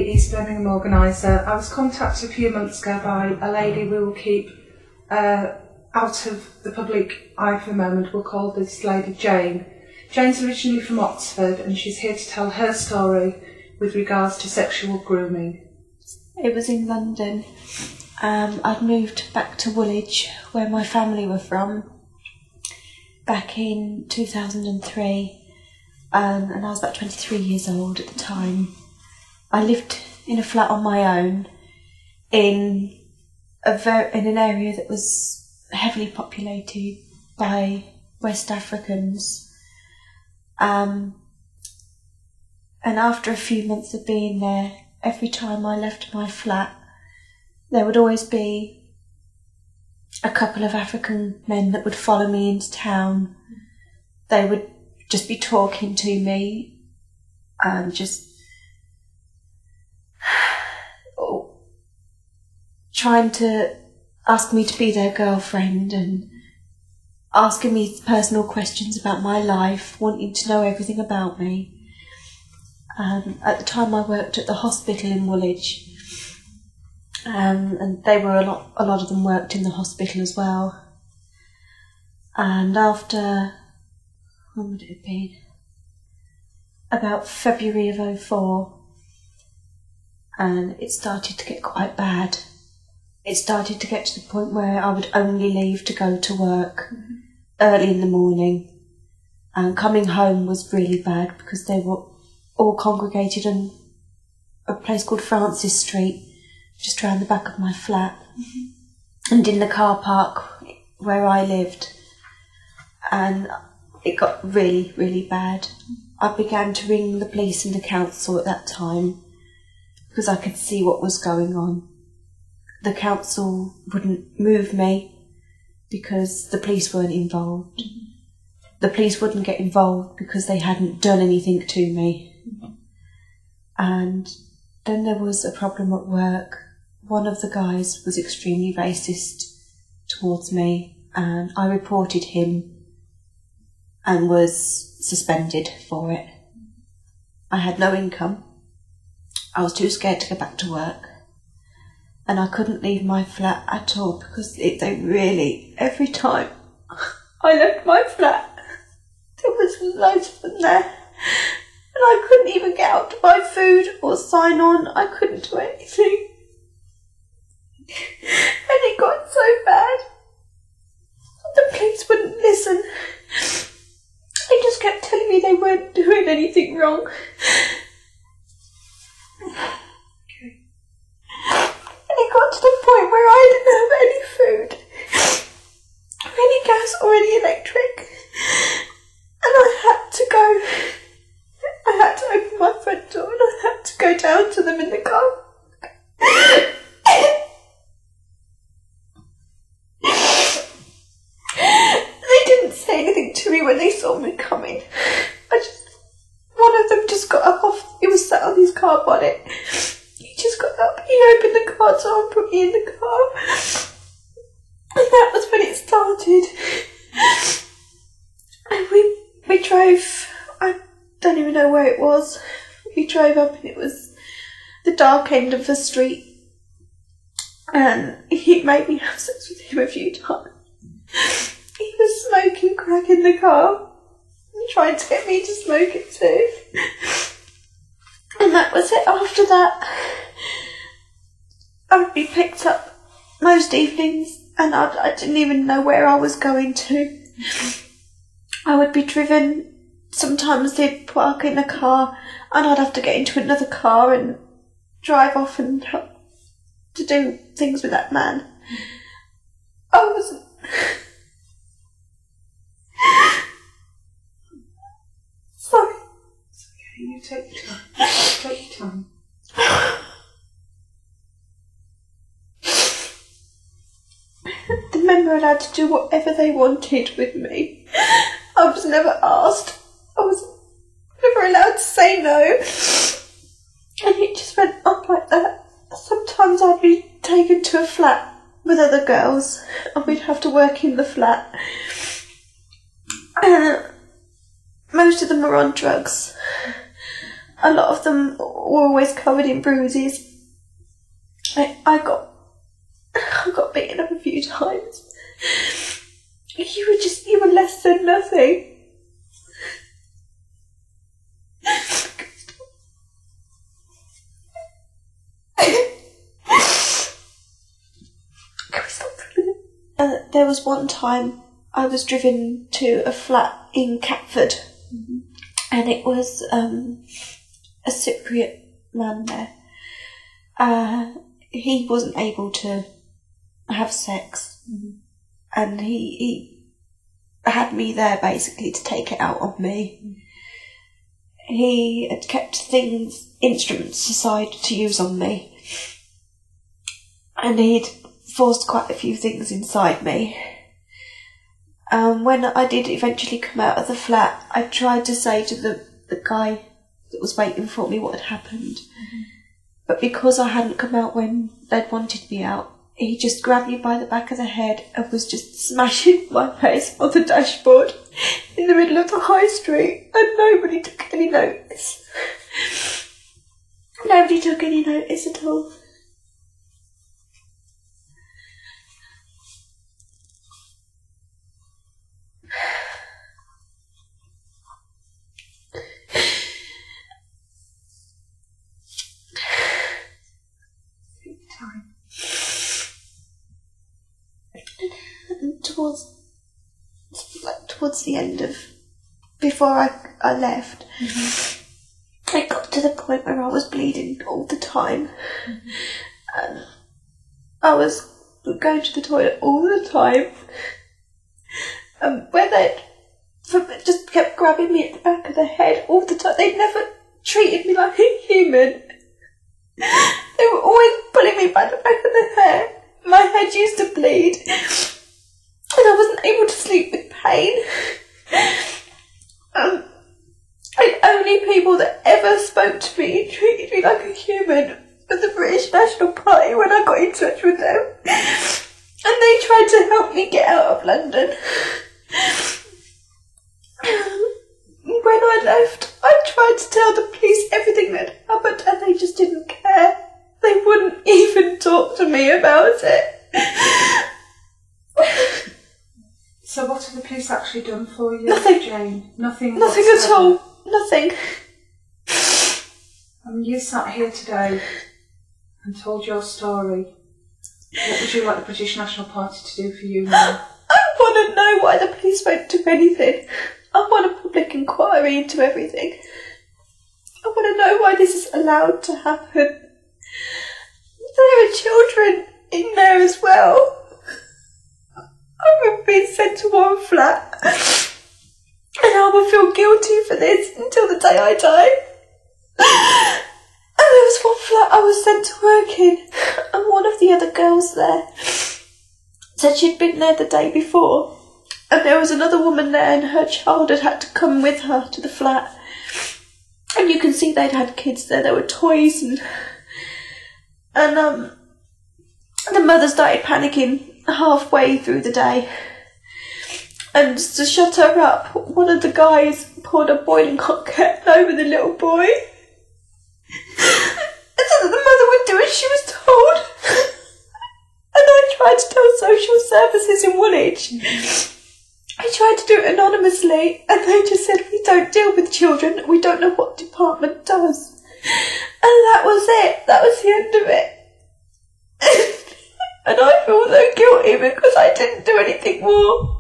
East Birmingham organiser. I was contacted a few months ago by a lady we will keep out of the public eye for a moment. We'll call this lady Jane. Jane's originally from Oxford and she's here to tell her story with regards to sexual grooming. It was in London. I'd moved back to Woolwich, where my family were from, back in 2003, and I was about 23 years old at the time. I lived in a flat on my own in an area that was heavily populated by West Africans. And after a few months of being there, every time I left my flat, there would always be a couple of African men that would follow me into town. They would just be talking to me and just trying to ask me to be their girlfriend and asking me personal questions about my life, wanting to know everything about me. At the time I worked at the hospital in Woolwich, and they were a lot of them worked in the hospital as well. And after, when would it have been? About February of 2004, and it started to get quite bad. It started to get to the point where I would only leave to go to work early in the morning, and coming home was really bad because they were all congregated in a place called Francis Street, just round the back of my flat, and in the car park where I lived. And it got really, really bad. I began to ring the police and the council at that time because I could see what was going on. The council wouldn't move me because the police weren't involved. The police wouldn't get involved because they hadn't done anything to me. And then there was a problem at work. One of the guys was extremely racist towards me, and I reported him and was suspended for it. I had no income. I was too scared to go back to work, and I couldn't leave my flat at all because they really, every time I left my flat, there was loads of them there, and I couldn't even get out to buy food or sign on. I couldn't do anything. And it got so bad, the police wouldn't listen. They just kept telling me they weren't doing anything wrong. Okay. And it got to the point where I didn't have any food, or any gas or any electric. And I had to open my front door and I had to go down to them in the car. They didn't say anything to me when they saw me coming. One of them just got up he was sat on his car bonnet. He just got up, he opened the car door and put me in the car. And that was when it started. And we drove, I don't even know where it was. We drove up and it was the dark end of the street. And he made me have sex with him a few times. He was smoking crack in the car and trying to get me to smoke it too. And that was it. After that, I would be picked up most evenings and I didn't even know where I was going to. I would be driven. Sometimes they'd park in a car and I'd have to get into another car and drive off and help to do things with that man. I wasn't... Sorry. It's okay, you take your time. Take your time. The men were allowed to do whatever they wanted with me. I was never asked. I was never allowed to say no. And it just went on like that. Sometimes I'd be taken to a flat with other girls and we'd have to work in the flat. Most of them were on drugs. A lot of them were always covered in bruises. I got beaten up a few times. You were less than nothing. Can we stop for a minute? There was one time I was driven to a flat in Catford, and it was a Cypriot man there. He wasn't able to have sex, and he had me there basically to take it out on me. He had kept instruments aside to use on me, and he'd forced quite a few things inside me. When I did eventually come out of the flat, I tried to say to the guy that was waiting for me what had happened. But because I hadn't come out when they'd wanted me out, he just grabbed me by the back of the head and was just smashing my face on the dashboard in the middle of the high street, and nobody took any notice. Nobody took any notice at all. And towards the end of, before I left, I got to the point where I was bleeding all the time, and I was going to the toilet all the time, and when they just kept grabbing me at the back of the head all the time. They never treated me like a human. They were always pulling me by the back of the hair. My head used to bleed, and I wasn't able to sleep with pain. The only people that ever spoke to me and treated me like a human was the British National Party when I got in touch with them. And they tried to help me get out of London. When I left, I tried to tell the police everything that happened, and they just didn't care. They wouldn't even talk to me about it. So what have the police actually done for you, Nothing. Jane? Nothing. Nothing at all. Nothing. And you sat here today and told your story. What would you like the British National Party to do for you now? I want to know why the police won't do anything. I want a public inquiry into everything. I want to know why this is allowed to happen. There are children in there as well. I've been sent to one flat, and I will feel guilty for this until the day I die. And there was one flat I was sent to work in, and one of the other girls there said she'd been there the day before, and there was another woman there, and her child had to come with her to the flat. And you can see they'd had kids there. There were toys, and the mother started panicking halfway through the day, and to shut her up, one of the guys poured a boiling hot kettle over the little boy, so that the mother would do as she was told. And I tried to tell social services in Woolwich. I tried to do it anonymously, and they just said, we don't deal with children, we don't know what department does. And that was it. That was the end of it. And I feel so guilty because I didn't do anything more.